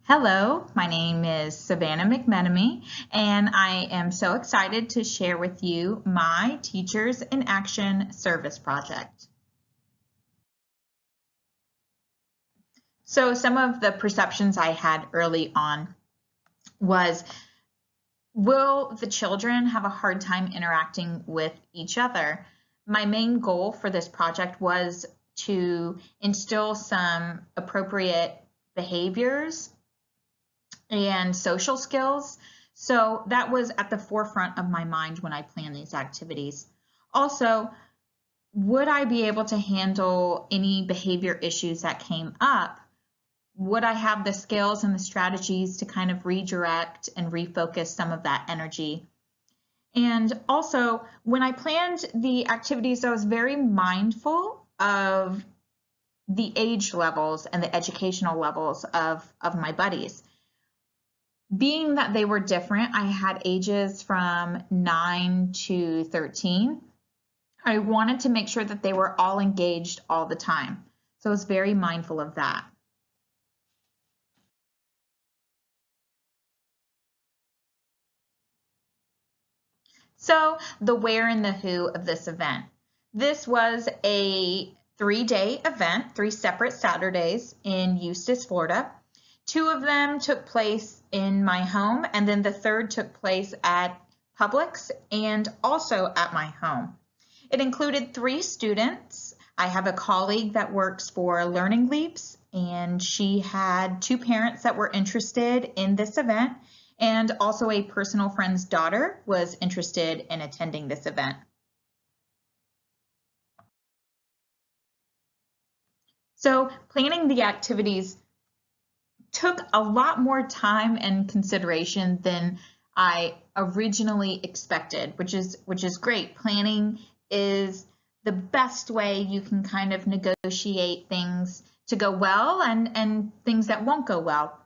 Hello, my name is Savannah McMenemy, and I am so excited to share with you my Teachers in Action service project. So some of the perceptions I had early on was, will the children have a hard time interacting with each other? My main goal for this project was to instill some appropriate behaviors and social skills. So that was at the forefront of my mind when I planned these activities. Also, would I be able to handle any behavior issues that came up? Would I have the skills and the strategies to kind of redirect and refocus some of that energy? And also, when I planned the activities, I was very mindful of the age levels and the educational levels of my buddies. Being that they were different, I had ages from 9 to 13. I wanted to make sure that they were all engaged all the time. So I was very mindful of that. So the where and the who of this event. This was a 3-day event, 3 separate Saturdays in Eustis, Florida. 2 of them took place in my home, and then the third took place at Publix and also at my home. It included 3 students. I have a colleague that works for Learning Leaps, and she had 2 parents that were interested in this event, and also a personal friend's daughter was interested in attending this event. So planning the activities took a lot more time and consideration than I originally expected, which is great. Planning is the best way you can kind of negotiate things to go well and things that won't go well.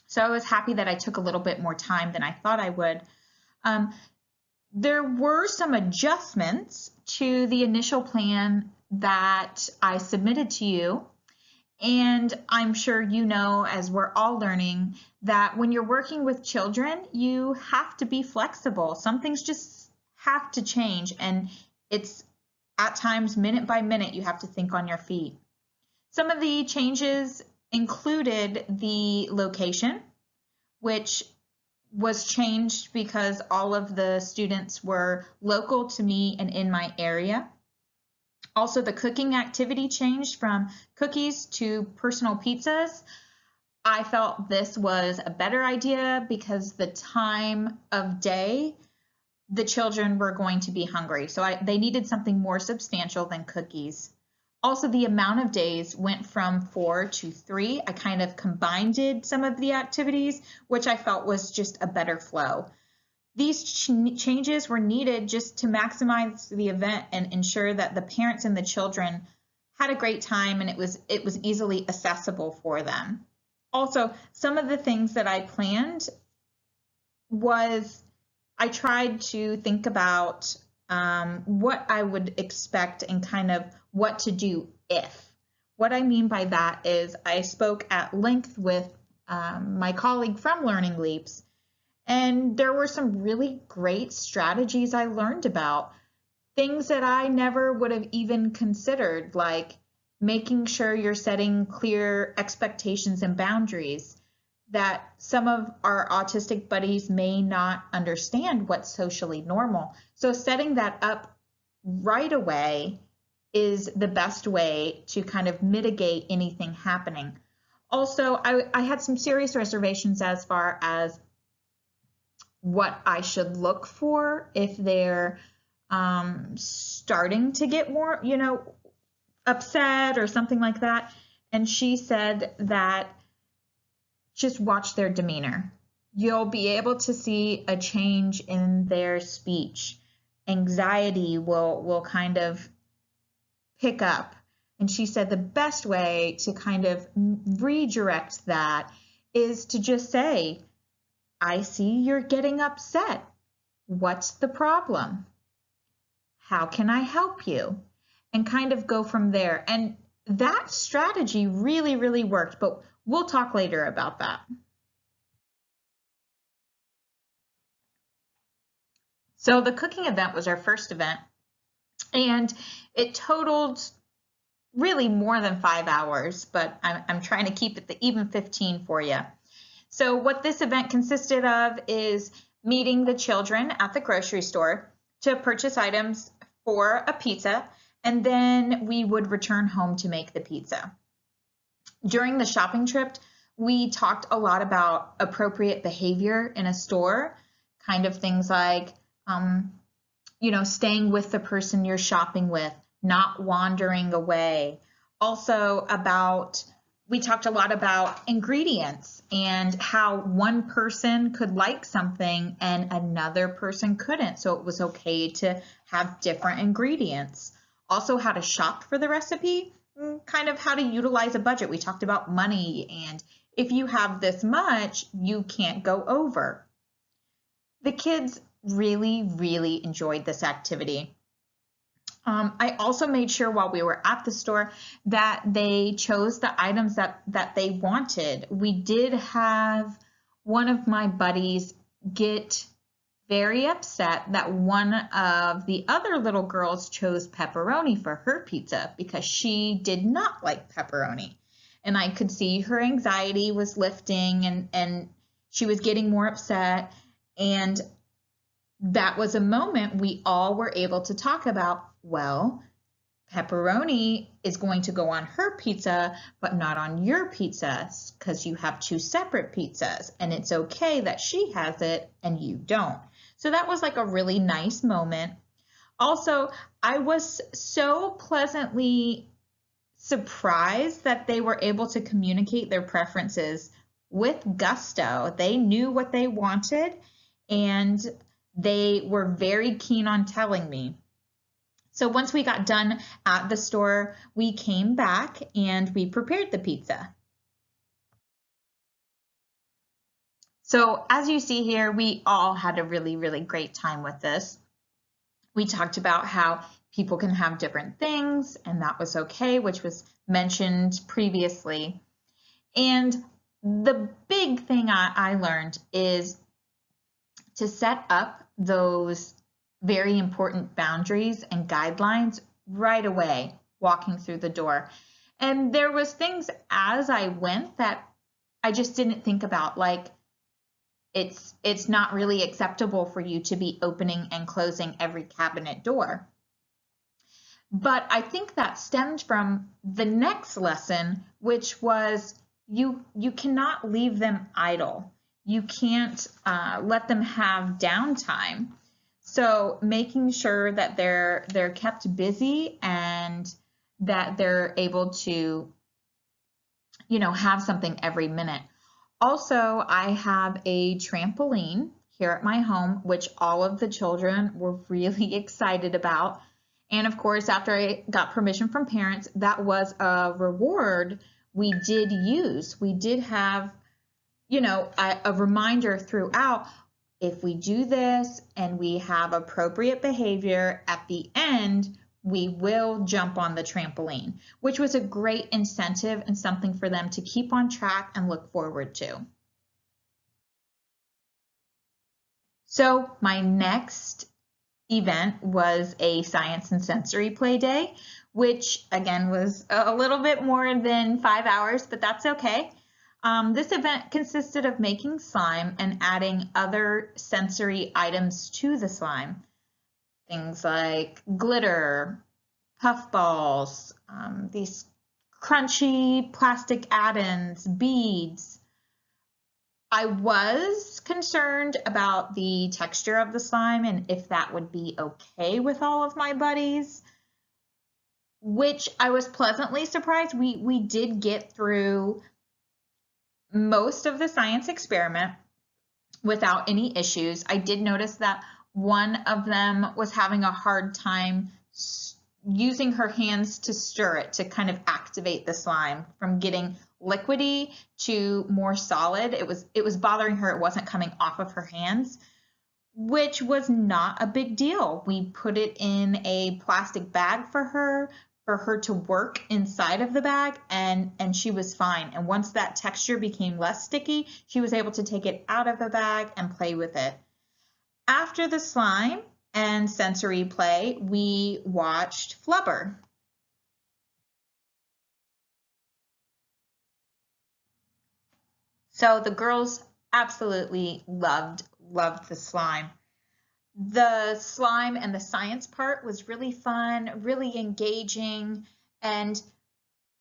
So I was happy that I took a little bit more time than I thought I would. There were some adjustments to the initial plan that I submitted to you. And I'm sure you know, as we're all learning, that when you're working with children, you have to be flexible. Some things just have to change, and it's at times minute by minute you have to think on your feet. Some of the changes included the location, which was changed because all of the students were local to me and in my area. Also, the cooking activity changed from cookies to personal pizzas. I felt this was a better idea because the time of day, the children were going to be hungry. So they needed something more substantial than cookies. Also, the amount of days went from 4 to 3. I kind of combined some of the activities, which I felt was just a better flow. These changes were needed just to maximize the event and ensure that the parents and the children had a great time and it was easily accessible for them. Also, some of the things that I planned was I tried to think about what I would expect and kind of what to do if. What I mean by that is I spoke at length with my colleague from Learning Leaps, and there were some really great strategies I learned about, things that I never would have even considered, like making sure you're setting clear expectations and boundaries, that some of our autistic buddies may not understand what's socially normal. So setting that up right away is the best way to kind of mitigate anything happening. Also, I had some serious reservations as far as what I should look for if they're starting to get more, upset or something like that. And she said that just watch their demeanor. You'll be able to see a change in their speech. Anxiety will kind of pick up. And she said the best way to kind of redirect that is to just say, I see you're getting upset. What's the problem? How can I help you? And kind of go from there. And that strategy really, really worked, but we'll talk later about that. So the cooking event was our first event, and it totaled really more than 5 hours, but I'm trying to keep it the even 15 for you. So what this event consisted of is meeting the children at the grocery store to purchase items for a pizza, and then we would return home to make the pizza. During the shopping trip, we talked a lot about appropriate behavior in a store, kind of things like, staying with the person you're shopping with, not wandering away. Also we talked a lot about ingredients and how one person could like something and another person couldn't. So it was okay to have different ingredients. Also how to shop for the recipe, kind of how to utilize a budget. We talked about money, and if you have this much, you can't go over. The kids really, really enjoyed this activity. I also made sure while we were at the store that they chose the items that they wanted. We did have one of my buddies get very upset that one of the other little girls chose pepperoni for her pizza because she did not like pepperoni. And I could see her anxiety was lifting, and she was getting more upset. And that was a moment we all were able to talk about, well, pepperoni is going to go on her pizza, but not on your pizza because you have two separate pizzas, and it's okay that she has it and you don't. So that was like a really nice moment. Also, I was so pleasantly surprised that they were able to communicate their preferences with gusto. They knew what they wanted, and they were very keen on telling me. So once we got done at the store, we came back and we prepared the pizza. So as you see here, we all had a really, really great time with this. We talked about how people can have different things, and that was okay, which was mentioned previously. And the big thing I learned is to set up those very important boundaries and guidelines right away walking through the door. And there was things as I went that I just didn't think about, like it's not really acceptable for you to be opening and closing every cabinet door. But I think that stemmed from the next lesson, which was you cannot leave them idle. You can't let them have downtime. So making sure that they're kept busy and that they're able to, have something every minute. Also, I have a trampoline here at my home, which all of the children were really excited about. And of course, after I got permission from parents, that was a reward we did use. We did have, a reminder throughout. If we do this and we have appropriate behavior at the end, we will jump on the trampoline, which was a great incentive and something for them to keep on track and look forward to. So my next event was a science and sensory play day, which again was a little bit more than 5 hours, but that's okay. This event consisted of making slime and adding other sensory items to the slime. Things like glitter, puffballs, these crunchy plastic add-ins, beads. I was concerned about the texture of the slime and if that would be okay with all of my buddies, which I was pleasantly surprised. We did get through most of the science experiment without any issues. I did notice that one of them was having a hard time using her hands to stir it to kind of activate the slime from getting liquidy to more solid. It was bothering her. It wasn't coming off of her hands, which was not a big deal. We put it in a plastic bag for her to work inside of the bag, and she was fine. And once that texture became less sticky, she was able to take it out of the bag and play with it. After the slime, and sensory play, we watched Flubber. So the girls absolutely loved the slime. The slime and the science part was really fun, really engaging, and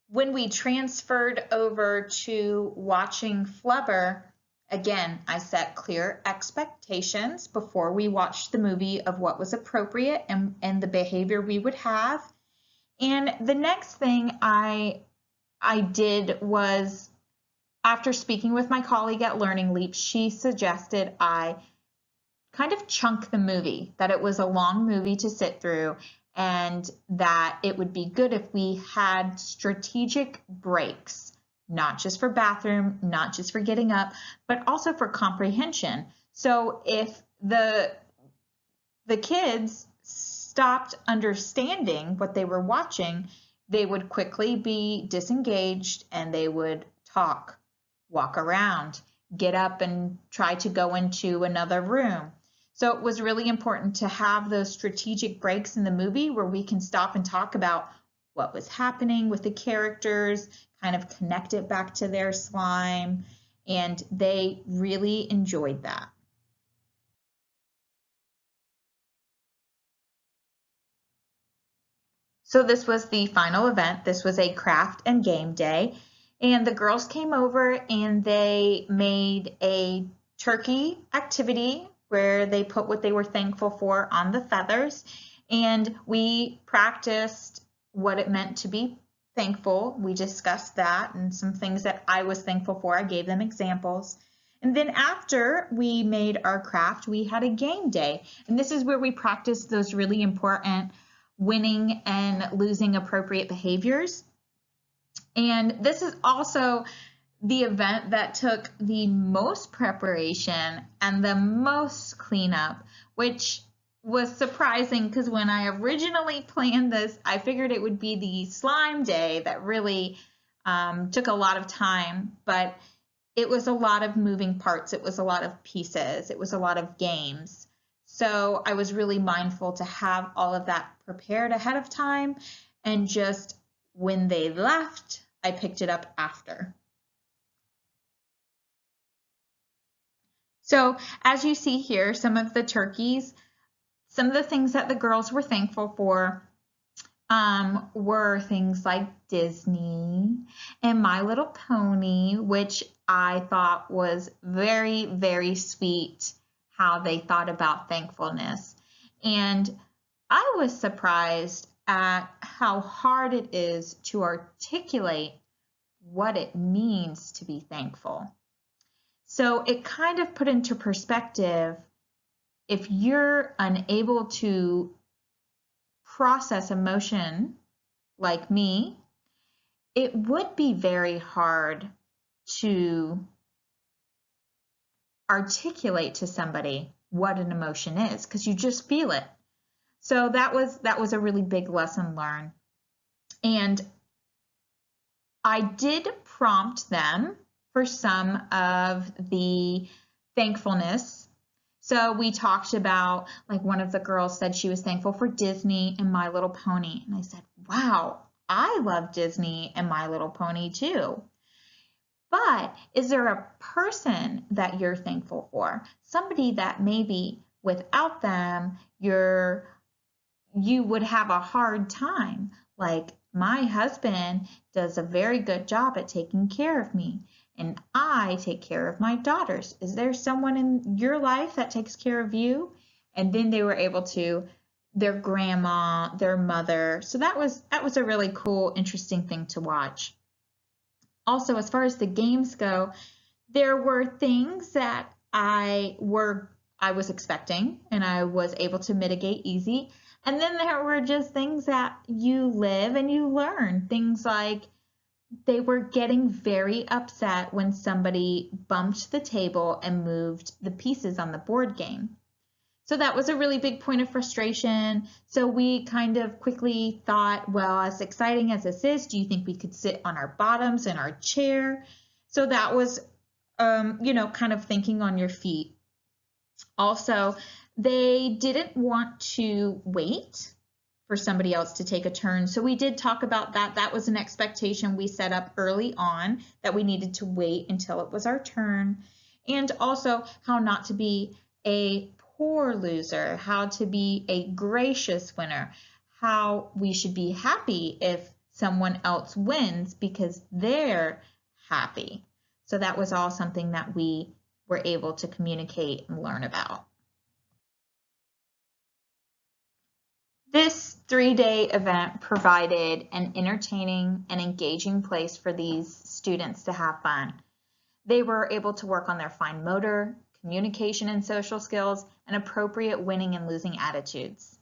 when we transferred over to watching Flubber, again, I set clear expectations before we watched the movie of what was appropriate and the behavior we would have. And the next thing I did was, after speaking with my colleague at Learning Leap, she suggested I kind of chunk the movie, that it was a long movie to sit through, and that it would be good if we had strategic breaks, not just for bathroom, not just for getting up, but also for comprehension. So if the kids stopped understanding what they were watching, they would quickly be disengaged and they would talk, walk around, get up and try to go into another room. So it was really important to have those strategic breaks in the movie where we can stop and talk about what was happening with the characters, kind of connect it back to their slime, and they really enjoyed that. So this was the final event. This was a craft and game day, and the girls came over and they made a turkey activity where they put what they were thankful for on the feathers, and we practiced what it meant to be thankful. We discussed that and some things that I was thankful for. I gave them examples. And then after we made our craft, we had a game day. And this is where we practiced those really important winning and losing appropriate behaviors. And this is also the event that took the most preparation and the most cleanup, which was surprising because when I originally planned this, I figured it would be the slime day that really took a lot of time, but it was a lot of moving parts. It was a lot of pieces. It was a lot of games. So I was really mindful to have all of that prepared ahead of time, and just when they left, I picked it up after. So as you see here, some of the turkeys, some of the things that the girls were thankful for were things like Disney and My Little Pony, which I thought was very, very sweet how they thought about thankfulness. And I was surprised at how hard it is to articulate what it means to be thankful. So it kind of put into perspective, if you're unable to process emotion like me, it would be very hard to articulate to somebody what an emotion is, because you just feel it. So that was a really big lesson learned. And I did prompt them for some of the thankfulness. So we talked about, like, one of the girls said she was thankful for Disney and My Little Pony. And I said, wow, I love Disney and My Little Pony too. But is there a person that you're thankful for? Somebody that maybe without them, you would have a hard time. Like, my husband does a very good job at taking care of me, and I take care of my daughters. Is there someone in your life that takes care of you? And then they were able to, their grandma, their mother. So that was a really cool, interesting thing to watch. Also, as far as the games go, there were things that I was expecting and I was able to mitigate easy. And then there were just things that you live and you learn. Things like they were getting very upset when somebody bumped the table and moved the pieces on the board game. So that was a really big point of frustration. So we kind of quickly thought, well, as exciting as this is, do you think we could sit on our bottoms in our chair? So that was, kind of thinking on your feet. Also, They didn't want to wait for somebody else to take a turn. So we did talk about that. That was an expectation we set up early on, that we needed to wait until it was our turn. And also how not to be a poor loser, how to be a gracious winner, how we should be happy if someone else wins because they're happy. So that was all something that we were able to communicate and learn about. This 3-day event provided an entertaining and engaging place for these students to have fun. They were able to work on their fine motor, communication and social skills, and appropriate winning and losing attitudes.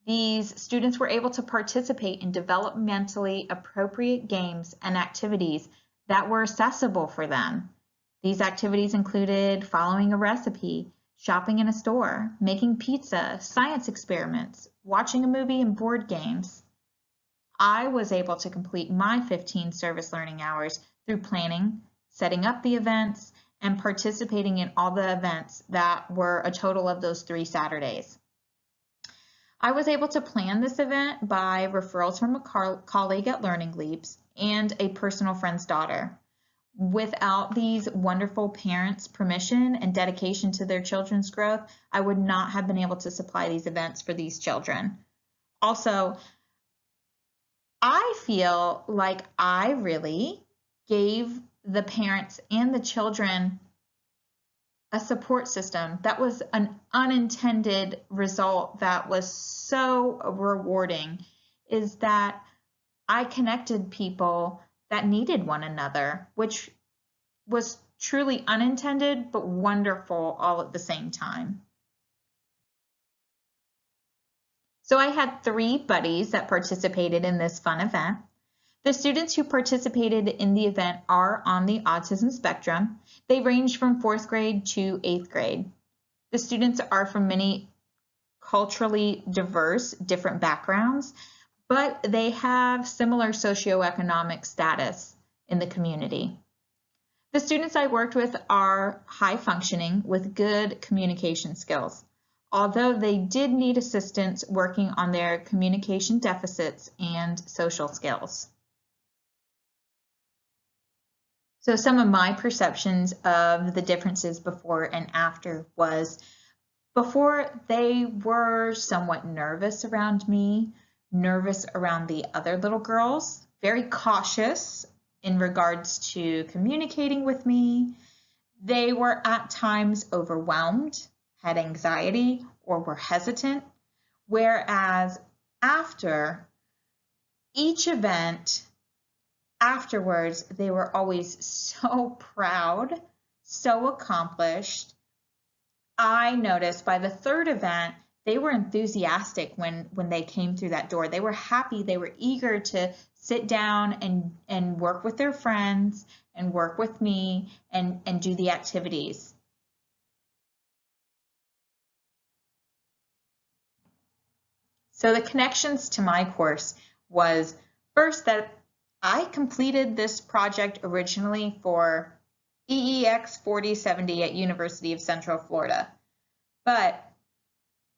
These students were able to participate in developmentally appropriate games and activities that were accessible for them. These activities included following a recipe, shopping in a store, making pizza, science experiments, watching a movie, and board games. I was able to complete my 15 service learning hours through planning, setting up the events, and participating in all the events that were a total of those 3 Saturdays. I was able to plan this event by referrals from a colleague at Learning Leaps and a personal friend's daughter. Without these wonderful parents' permission and dedication to their children's growth, I would not have been able to supply these events for these children. Also, I feel like I really gave the parents and the children a support system that was an unintended result that was so rewarding, is that I connected people that needed one another, which was truly unintended but wonderful all at the same time. So I had 3 buddies that participated in this fun event. The students who participated in the event are on the autism spectrum. They range from 4th grade to 8th grade. The students are from many culturally diverse, different backgrounds, but they have similar socioeconomic status in the community. The students I worked with are high functioning with good communication skills, although they did need assistance working on their communication deficits and social skills. So some of my perceptions of the differences before and after was, before they were somewhat nervous around me, nervous around the other little girls, very cautious in regards to communicating with me. They were at times overwhelmed, had anxiety, or were hesitant, whereas after each event, afterwards, they were always so proud, so accomplished. I noticed by the 3rd event, they were enthusiastic when they came through that door. They were happy, they were eager to sit down and work with their friends and work with me and do the activities. So the connections to my course was, first, that I completed this project originally for EEX 4070 at University of Central Florida, but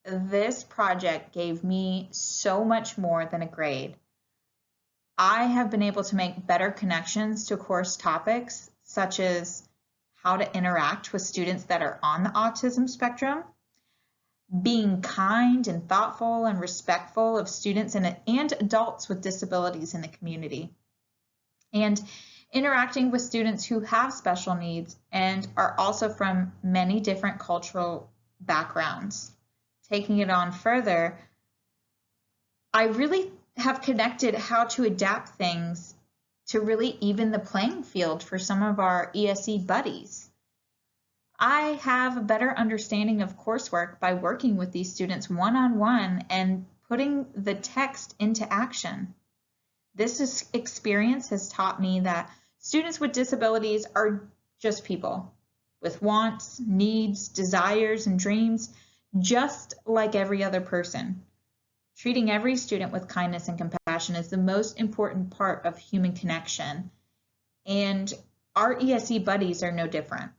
this project gave me so much more than a grade. I have been able to make better connections to course topics, such as how to interact with students that are on the autism spectrum, being kind and thoughtful and respectful of students and adults with disabilities in the community, and interacting with students who have special needs and are also from many different cultural backgrounds. Taking it on further, I really have connected how to adapt things to really even the playing field for some of our ESE buddies. I have a better understanding of coursework by working with these students one-on-one and putting the text into action. This experience has taught me that students with disabilities are just people with wants, needs, desires, and dreams, just like every other person. Treating every student with kindness and compassion is the most important part of human connection, and our ESE buddies are no different.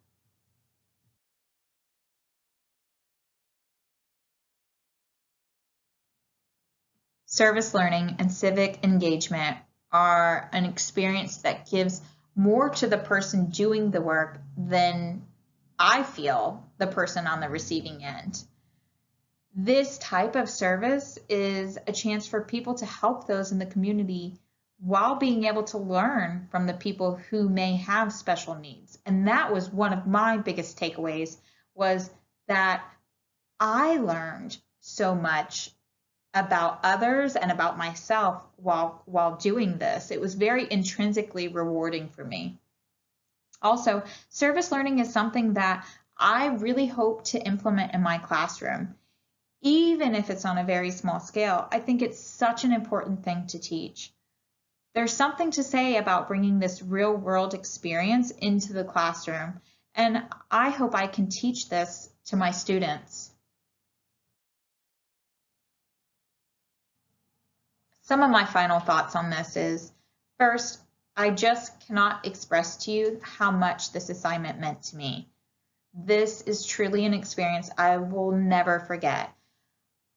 service learning and civic engagement are an experience that gives more to the person doing the work than I feel the person on the receiving end. This type of service is a chance for people to help those in the community while being able to learn from the people who may have special needs. And that was one of my biggest takeaways, was that I learned so much about others and about myself while doing this. It was very intrinsically rewarding for me. Also, service learning is something that I really hope to implement in my classroom. Even if it's on a very small scale, I think it's such an important thing to teach. There's something to say about bringing this real world experience into the classroom, and I hope I can teach this to my students. Some of my final thoughts on this is, first, I just cannot express to you how much this assignment meant to me. This is truly an experience I will never forget.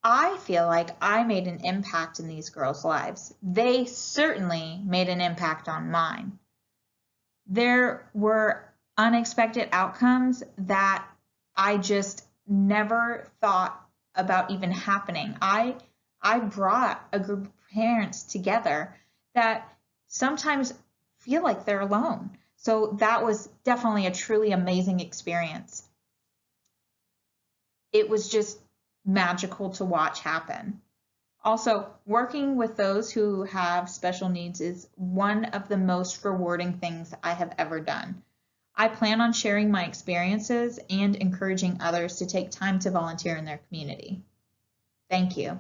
I feel like I made an impact in these girls' lives. They certainly made an impact on mine. There were unexpected outcomes that I just never thought about even happening. I brought a group of parents together that sometimes feel like they're alone. So that was definitely a truly amazing experience. It was just magical to watch happen. Also, working with those who have special needs is one of the most rewarding things I have ever done. I plan on sharing my experiences and encouraging others to take time to volunteer in their community. Thank you.